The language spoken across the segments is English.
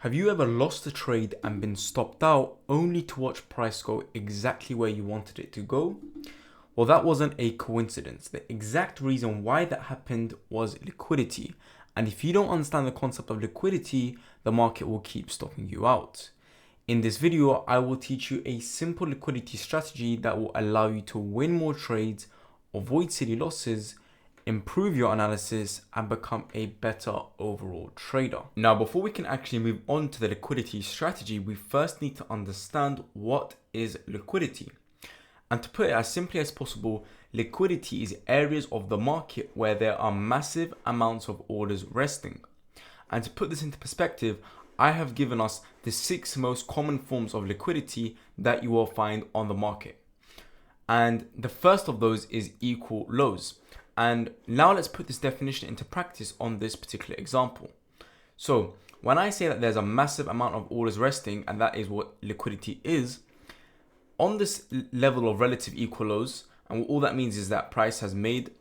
Have you ever lost a trade and been stopped out only to watch price go exactly where you wanted it to go? Well, that wasn't a coincidence. The exact reason why that happened was liquidity. And if you don't understand the concept of liquidity, the market will keep stopping you out. In this video, I will teach you a simple liquidity strategy that will allow you to win more trades, avoid silly losses, improve your analysis, and become a better overall trader. Now, before we can actually move on to the liquidity strategy, we first need to understand what is liquidity. And to put it as simply as possible, liquidity is areas of the market where there are massive amounts of orders resting. And to put this into perspective, I have given us the 6 most common forms of liquidity that you will find on the market. And the first of those is equal lows. And now let's put this definition into practice on this particular example. So when I say that there's a massive amount of orders resting, and that is what liquidity is, on this level of relative equal lows, and all that means is that price has made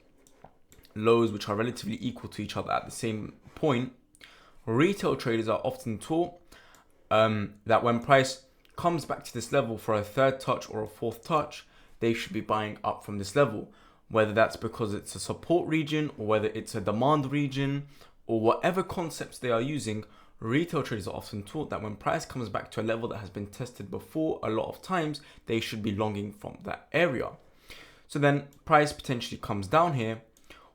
lows which are relatively equal to each other at the same point, retail traders are often taught that when price comes back to this level for a third touch or a fourth touch, they should be buying up from this level. Whether that's because it's a support region or whether it's a demand region or whatever concepts they are using, retail traders are often taught that when price comes back to a level that has been tested before a lot of times, they should be longing from that area. So then price potentially comes down here.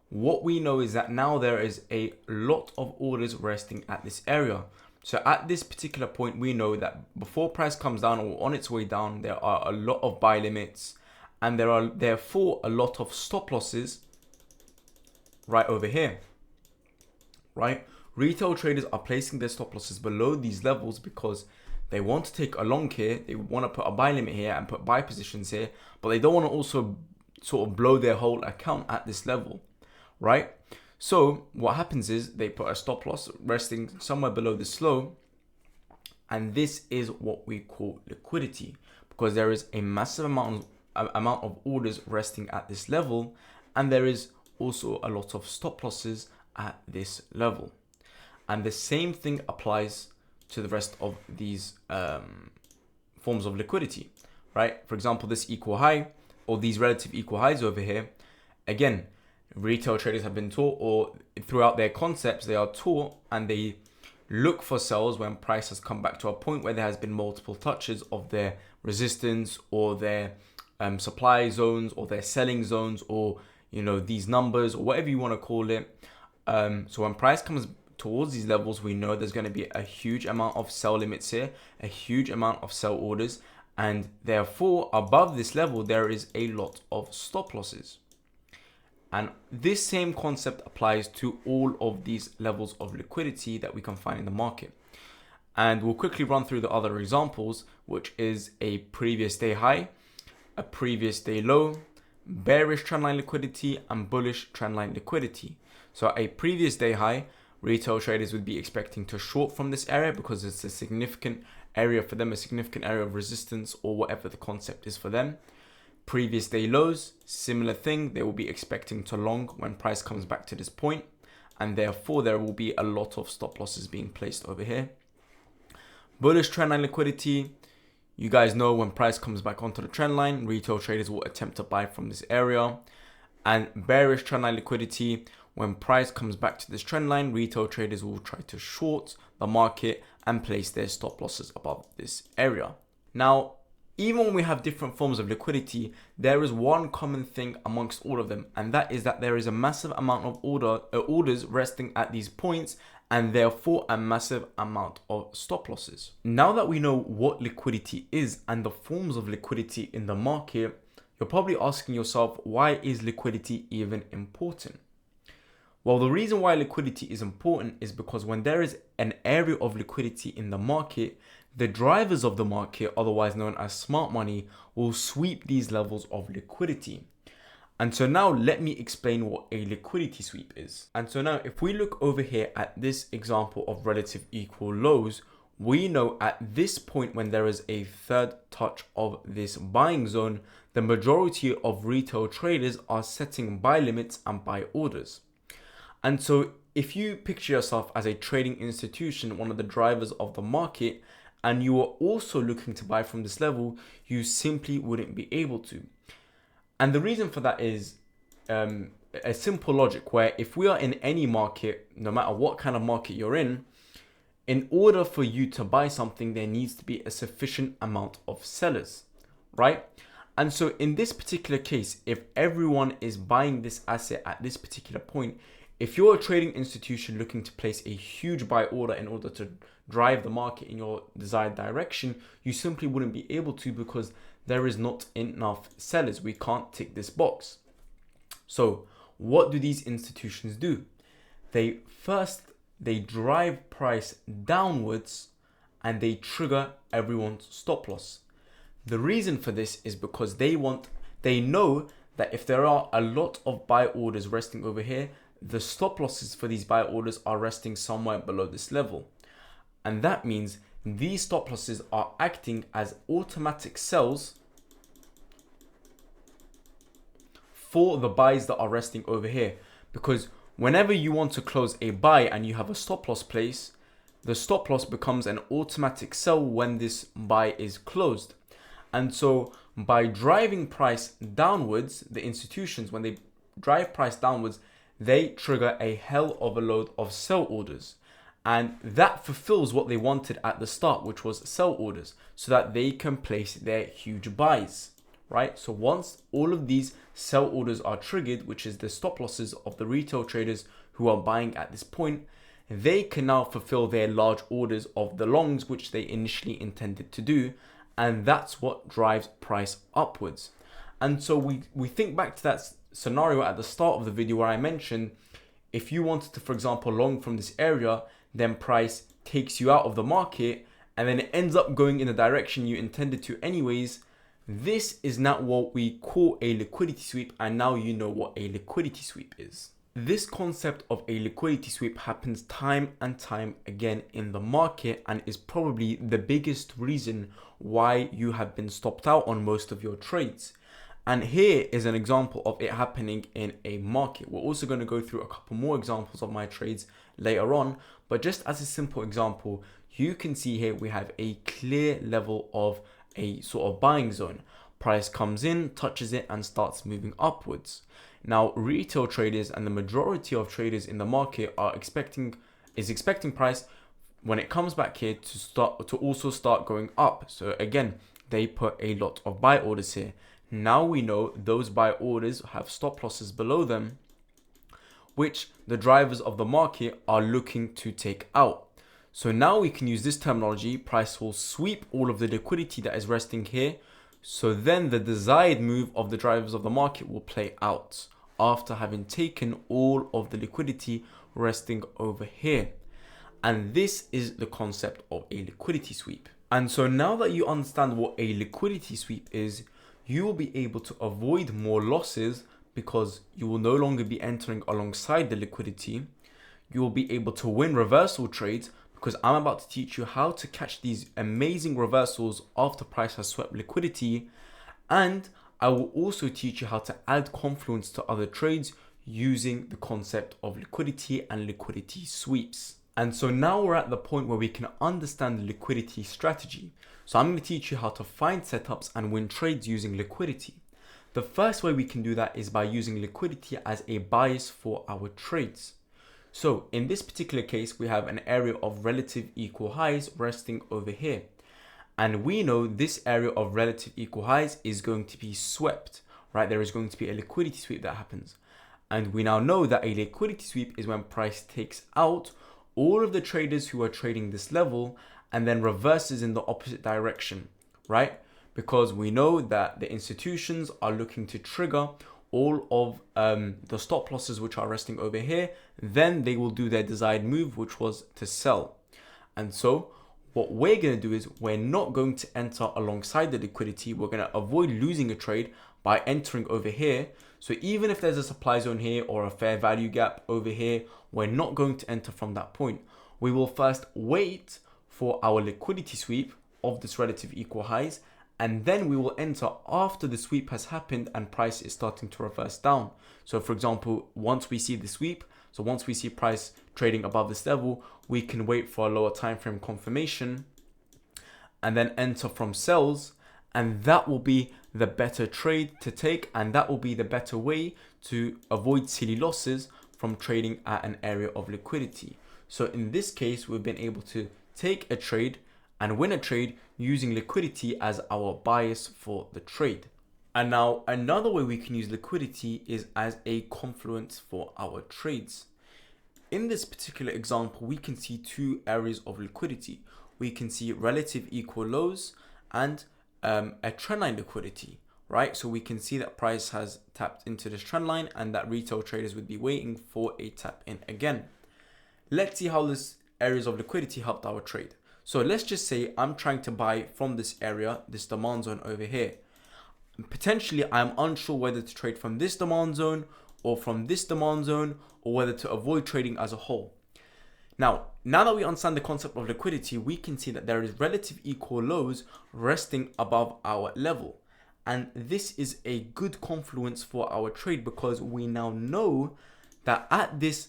What we know is that now there is a lot of orders resting at this area. So at this particular point, we know that before price comes down or on its way down, there are a lot of buy limits. And there are therefore a lot of stop losses right over here, right? Retail traders are placing their stop losses below these levels because they want to take a long here. They want to put a buy limit here and put buy positions here, but they don't want to also sort of blow their whole account at this level, right? So what happens is they put a stop loss resting somewhere below this low. And this is what we call liquidity, because there is a massive amount of orders resting at this level, and there is also a lot of stop losses at this level. And the same thing applies to the rest of these forms of liquidity, right? For example, this equal high or these relative equal highs over here, again, retail traders have been taught, or throughout their concepts, they are taught and they look for sells when price has come back to a point where there has been multiple touches of their resistance or their supply zones or their selling zones, or these numbers or whatever you want to call it. So when price comes towards these levels, we know there's going to be a huge amount of sell limits here, a huge amount of sell orders, and therefore above this level there is a lot of stop losses. And this same concept applies to all of these levels of liquidity that we can find in the market. And we'll quickly run through the other examples, which is a previous day high, a previous day low, bearish trendline liquidity, and bullish trendline liquidity. So a previous day high, retail traders would be expecting to short from this area because it's a significant area for them, a significant area of resistance or whatever the concept is for them. Previous day lows, similar thing, they will be expecting to long when price comes back to this point, and therefore there will be a lot of stop losses being placed over here. Bullish trendline liquidity, you guys know when price comes back onto the trend line, retail traders will attempt to buy from this area. And bearish trendline liquidity, when price comes back to this trend line, retail traders will try to short the market and place their stop losses above this area. Now, even when we have different forms of liquidity, there is one common thing amongst all of them, and that is that there is a massive amount of orders resting at these points, and therefore a massive amount of stop losses. Now that we know what liquidity is and the forms of liquidity in the market, you're probably asking yourself, why is liquidity even important? Well, the reason why liquidity is important is because when there is an area of liquidity in the market, the drivers of the market, otherwise known as smart money, will sweep these levels of liquidity. And so now let me explain what a liquidity sweep is. And so now if we look over here at this example of relative equal lows, we know at this point when there is a third touch of this buying zone, the majority of retail traders are setting buy limits and buy orders. And so if you picture yourself as a trading institution, one of the drivers of the market, and you are also looking to buy from this level, you simply wouldn't be able to. And the reason for that is a simple logic where if we are in any market, no matter what kind of market you're in order for you to buy something, there needs to be a sufficient amount of sellers, right? And so in this particular case, if everyone is buying this asset at this particular point, if you're a trading institution looking to place a huge buy order in order to drive the market in your desired direction, you simply wouldn't be able to because there is not enough sellers. We can't tick this box. So what do these institutions do? They drive price downwards and they trigger everyone's stop loss. The reason for this is because they know that if there are a lot of buy orders resting over here, the stop losses for these buy orders are resting somewhere below this level. And that means these stop losses are acting as automatic sells for the buys that are resting over here. Because whenever you want to close a buy and you have a stop loss place, the stop loss becomes an automatic sell when this buy is closed. And so by driving price downwards, the institutions, when they drive price downwards, they trigger a hell of a load of sell orders. And that fulfills what they wanted at the start, which was sell orders, so that they can place their huge buys, right? So once all of these sell orders are triggered, which is the stop losses of the retail traders who are buying at this point, they can now fulfill their large orders of the longs, which they initially intended to do. And that's what drives price upwards. And so we think back to that scenario at the start of the video where I mentioned, if you wanted to, for example, long from this area, then price takes you out of the market and then it ends up going in the direction you intended to anyways. This is now what we call a liquidity sweep, and now you know what a liquidity sweep is. This concept of a liquidity sweep happens time and time again in the market and is probably the biggest reason why you have been stopped out on most of your trades. And here is an example of it happening in a market. We're also going to go through a couple more examples of my trades later on, but just as a simple example, you can see here we have a clear level of a sort of buying zone. Price comes in, touches it, and starts moving upwards. Now, retail traders and the majority of traders in the market is expecting price when it comes back here to also start going up. So again, they put a lot of buy orders here. Now we know those buy orders have stop losses below them, which the drivers of the market are looking to take out. So now we can use this terminology. Price will sweep all of the liquidity that is resting here. So then the desired move of the drivers of the market will play out after having taken all of the liquidity resting over here. And this is the concept of a liquidity sweep. And so now that you understand what a liquidity sweep is, you will be able to avoid more losses because you will no longer be entering alongside the liquidity. You will be able to win reversal trades because I'm about to teach you how to catch these amazing reversals after price has swept liquidity. And I will also teach you how to add confluence to other trades using the concept of liquidity and liquidity sweeps. And so now we're at the point where we can understand the liquidity strategy. So I'm going to teach you how to find setups and win trades using liquidity. The first way we can do that is by using liquidity as a bias for our trades. So in this particular case, we have an area of relative equal highs resting over here. And we know this area of relative equal highs is going to be swept, right? There is going to be a liquidity sweep that happens. And we now know that a liquidity sweep is when price takes out all of the traders who are trading this level and then reverses in the opposite direction, right? Because we know that the institutions are looking to trigger all of the stop losses which are resting over here. Then they will do their desired move, which was to sell. And so what we're going to do is we're not going to enter alongside the liquidity. We're going to avoid losing a trade by entering over here. So even if there's a supply zone here or a fair value gap over here, we're not going to enter from that point. We will first wait for our liquidity sweep of this relative equal highs, and then we will enter after the sweep has happened and price is starting to reverse down. So for example, once we see the sweep, So once we see price trading above this level, we can wait for a lower time frame confirmation and then enter from sells, and that will be the better trade to take, and that will be the better way to avoid silly losses from trading at an area of liquidity. So in this case, we've been able to take a trade and win a trade using liquidity as our bias for the trade. And now another way we can use liquidity is as a confluence for our trades. In this particular example, we can see two areas of liquidity. We can see relative equal lows and a trendline liquidity, right? So we can see that price has tapped into this trend line and that retail traders would be waiting for a tap in again. Let's see how this areas of liquidity helped our trade. So let's just say I'm trying to buy from this area, this demand zone over here. Potentially, I'm unsure whether to trade from this demand zone or from this demand zone, or whether to avoid trading as a whole. Now that we understand the concept of liquidity, we can see that there is relative equal lows resting above our level. And this is a good confluence for our trade because we now know that at this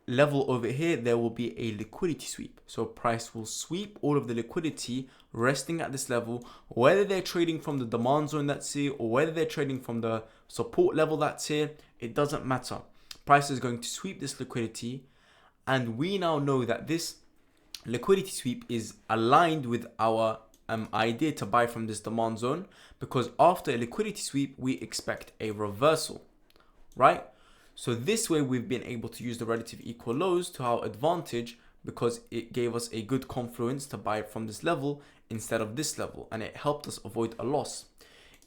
level over here, there will be a liquidity sweep. So price will sweep all of the liquidity resting at this level, whether they're trading from the demand zone that's here or whether they're trading from the support level that's here, it doesn't matter. Price is going to sweep this liquidity, and we now know that this liquidity sweep is aligned with our idea to buy from this demand zone, because after a liquidity sweep, we expect a reversal, right? So this way we've been able to use the relative equal lows to our advantage because it gave us a good confluence to buy from this level instead of this level, and it helped us avoid a loss.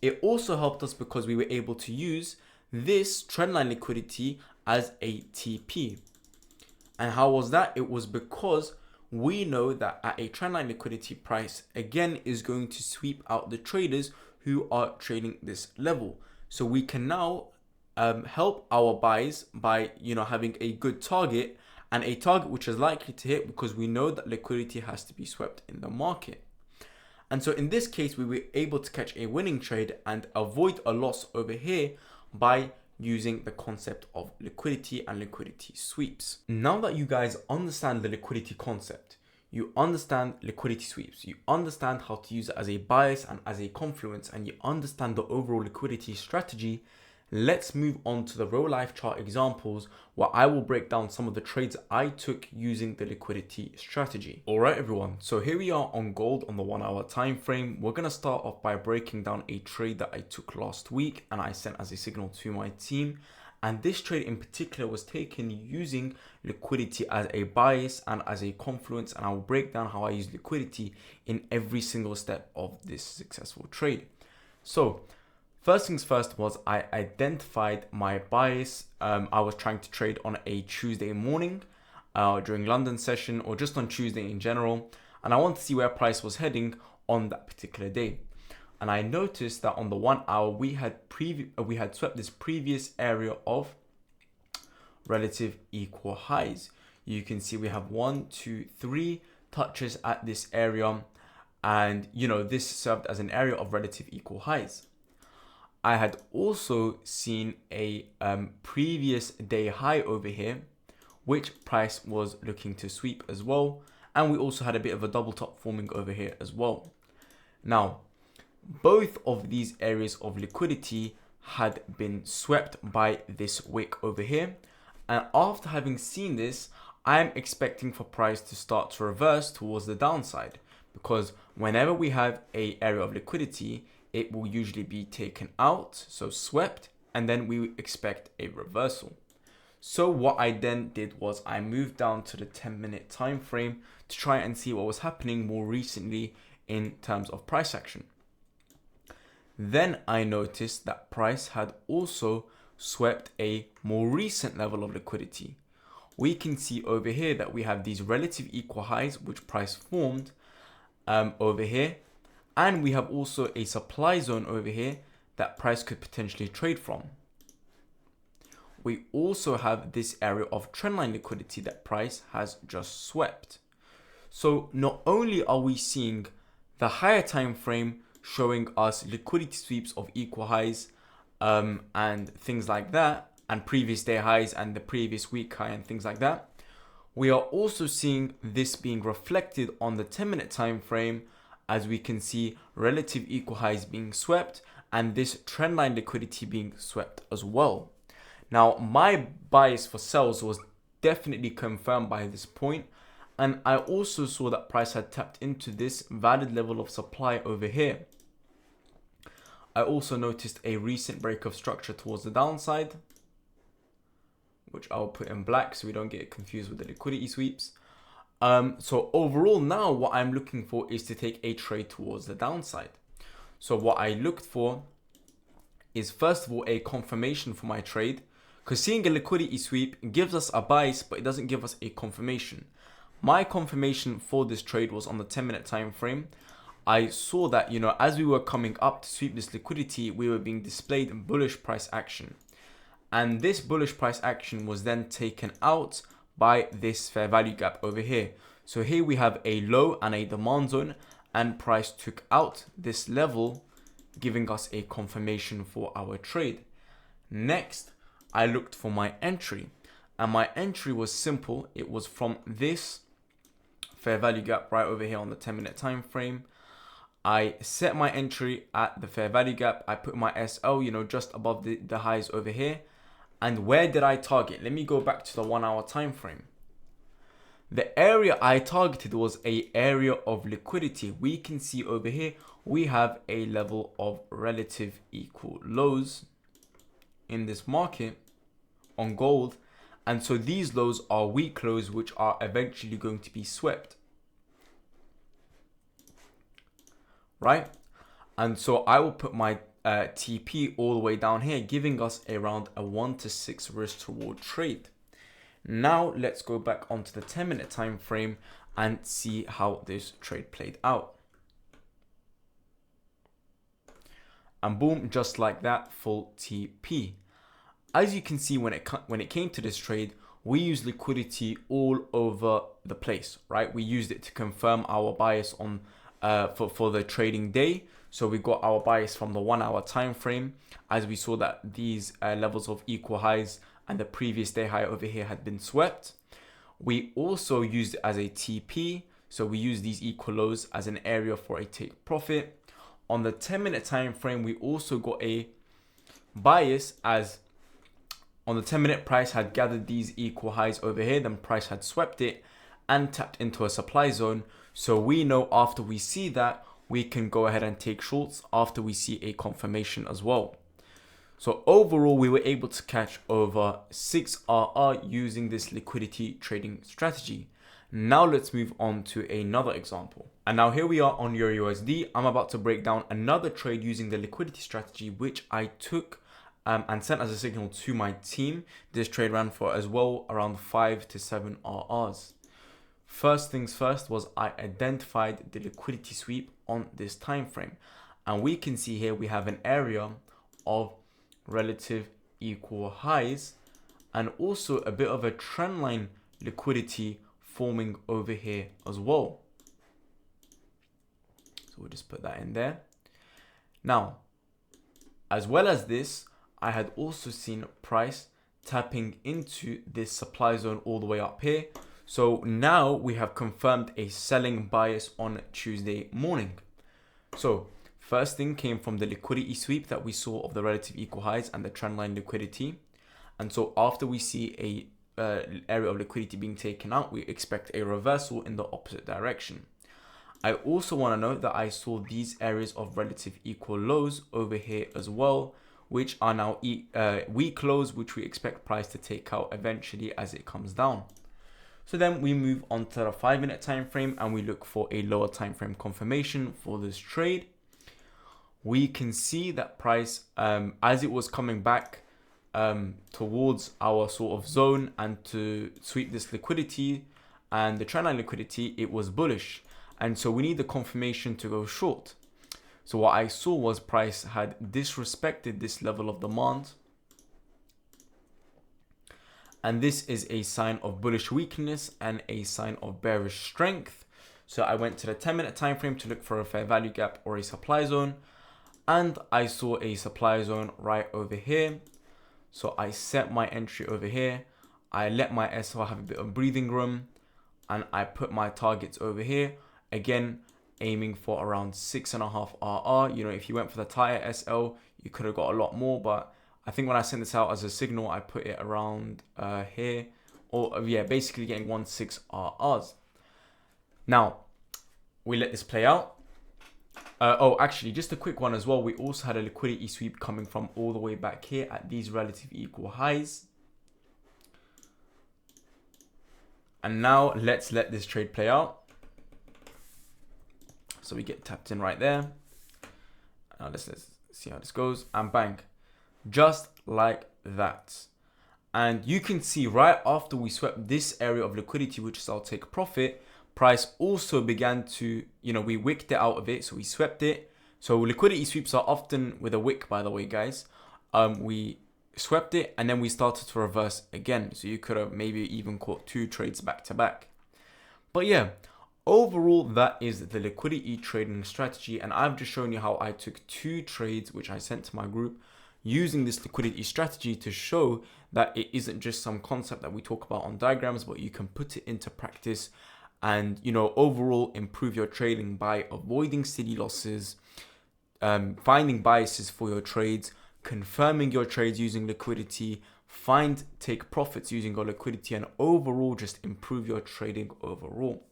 It also helped us because we were able to use this trendline liquidity as a TP. And how was that? It was because we know that at a trendline liquidity, price again is going to sweep out the traders who are trading this level. So we can now help our buys by having a good target, and a target which is likely to hit because we know that liquidity has to be swept in the market. And so in this case, we were able to catch a winning trade and avoid a loss over here by using the concept of liquidity and liquidity sweeps. Now that you guys understand the liquidity concept, you understand liquidity sweeps, you understand how to use it as a bias and as a confluence, and you understand the overall liquidity strategy, let's move on to the real life chart examples where I will break down some of the trades I took using the liquidity strategy. All right, everyone. So here we are on gold on the 1 hour time frame. We're going to start off by breaking down a trade that I took last week and I sent as a signal to my team. And this trade in particular was taken using liquidity as a bias and as a confluence. And I will break down how I use liquidity in every single step of this successful trade. So first things first was I identified my bias. I was trying to trade on a Tuesday morning during London session, or just on Tuesday in general. And I want to see where price was heading on that particular day. And I noticed that on the 1 hour, we had swept this previous area of relative equal highs. You can see we have 1, 2, 3 touches at this area. And this served as an area of relative equal highs. I had also seen a previous day high over here, which price was looking to sweep as well. And we also had a bit of a double top forming over here as well. Now, both of these areas of liquidity had been swept by this wick over here. And after having seen this, I'm expecting for price to start to reverse towards the downside, because whenever we have an area of liquidity, it will usually be taken out, so swept, and then we expect a reversal. So what I then did was I moved down to the 10-minute time frame to try and see what was happening more recently in terms of price action. Then I noticed that price had also swept a more recent level of liquidity. We can see over here that we have these relative equal highs which price formed over here. And we have also a supply zone over here that price could potentially trade from. We also have this area of trendline liquidity that price has just swept. So not only are we seeing the higher time frame showing us liquidity sweeps of equal highs and things like that, and previous day highs and the previous week high and things like that. We are also seeing this being reflected on the 10-minute time frame, as we can see relative equal highs being swept and this trendline liquidity being swept as well. Now, my bias for sales was definitely confirmed by this point, and I also saw that price had tapped into this valid level of supply over here. I also noticed a recent break of structure towards the downside, which I'll put in black so we don't get confused with the liquidity sweeps. So overall now what I'm looking for is to take a trade towards the downside. So what I looked for is first of all a confirmation for my trade, because seeing a liquidity sweep gives us a bias, but it doesn't give us a confirmation. My confirmation for this trade was on the 10-minute time frame. I saw that, as we were coming up to sweep this liquidity, we were being displayed in bullish price action. And this bullish price action was then taken out by this fair value gap over here. So here we have a low and a demand zone, and price took out this level, giving us a confirmation for our trade. Next, I looked for my entry, and my entry was simple. It was from this fair value gap right over here on the 10-minute time frame. I set my entry at the fair value gap. I put my SL, just above the highs over here. And where did I target? Let me go back to the 1 hour time frame. The area I targeted was a area of liquidity. We can see over here, we have a level of relative equal lows in this market on gold. And so these lows are weak lows, which are eventually going to be swept. Right? And so I will put my TP all the way down here, giving us around a 1 to 6 risk reward trade. Now let's go back onto the 10-minute time frame and see how this trade played out. And boom, just like that, full TP. As you can see, when it came to this trade, we used liquidity all over the place, right? We used it to confirm our bias on for the trading day. So we got our bias from the 1 hour time frame, as we saw that these levels of equal highs and the previous day high over here had been swept. We also used it as a TP. So we use these equal lows as an area for a take profit. On the 10-minute time frame, we also got a bias, as on the 10-minute price had gathered these equal highs over here, then price had swept it and tapped into a supply zone. So we know after we see that, we can go ahead and take shorts after we see a confirmation as well. So overall, we were able to catch over 6 RR using this liquidity trading strategy. Now let's move on to another example. And now here we are on EURUSD. I'm about to break down another trade using the liquidity strategy, which I took and sent as a signal to my team. This trade ran for as well around 5 to 7 RRs. First things first was I identified the liquidity sweep on this time frame, and we can see here we have an area of relative equal highs and also a bit of a trendline liquidity forming over here as well. So we'll just put that in there. Now, as well as this, I had also seen price tapping into this supply zone all the way up here. So now we have confirmed a selling bias on Tuesday morning. So first thing came from the liquidity sweep that we saw of the relative equal highs and the trendline liquidity. And so after we see a area of liquidity being taken out, we expect a reversal in the opposite direction. I also want to note that I saw these areas of relative equal lows over here as well, which are now weak lows, which we expect price to take out eventually as it comes down. So then we move on to the 5-minute time frame and we look for a lower time frame confirmation for this trade. We can see that price, as it was coming back towards our sort of zone and to sweep this liquidity and the trendline liquidity, it was bullish. And so we need the confirmation to go short. So what I saw was price had disrespected this level of demand. And this is a sign of bullish weakness and a sign of bearish strength. So I went to the 10-minute time frame to look for a fair value gap or a supply zone. And I saw a supply zone right over here. So I set my entry over here. I let my SL have a bit of breathing room, and I put my targets over here. Again, aiming for around 6.5 RR. You know, if you went for the tighter SL, you could have got a lot more, but I think when I sent this out as a signal, I put it around here, or yeah, basically getting 1.6 RRs. Now, we let this play out. Oh, actually, just a quick one as well. We also had a liquidity sweep coming from all the way back here at these relatively equal highs. And now let's let this trade play out. So we get tapped in right there. Now let's see how this goes. And bang, just like that. And you can see right after we swept this area of liquidity, which is our take profit, price also began to, you know, we wicked it out of it. So we swept it. So liquidity sweeps are often with a wick, by the way, guys. We swept it and then we started to reverse again. So you could have maybe even caught 2 trades back to back. But yeah, overall, that is the liquidity trading strategy. And I've just shown you how I took 2 trades, which I sent to my group, using this liquidity strategy to show that it isn't just some concept that we talk about on diagrams, but you can put it into practice and, you know, overall improve your trading by avoiding silly losses, finding biases for your trades, confirming your trades using liquidity, take profits using your liquidity, and overall just improve your trading overall.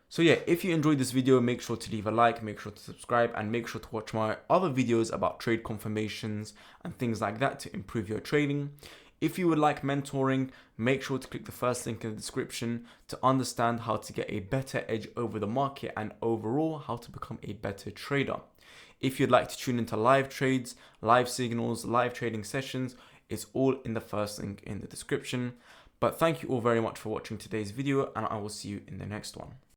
So yeah, if you enjoyed this video, make sure to leave a like, make sure to subscribe, and make sure to watch my other videos about trade confirmations and things like that to improve your trading. If you would like mentoring, make sure to click the first link in the description to understand how to get a better edge over the market and overall how to become a better trader. If you'd like to tune into live trades, live signals, live trading sessions, it's all in the first link in the description. But thank you all very much for watching today's video, and I will see you in the next one.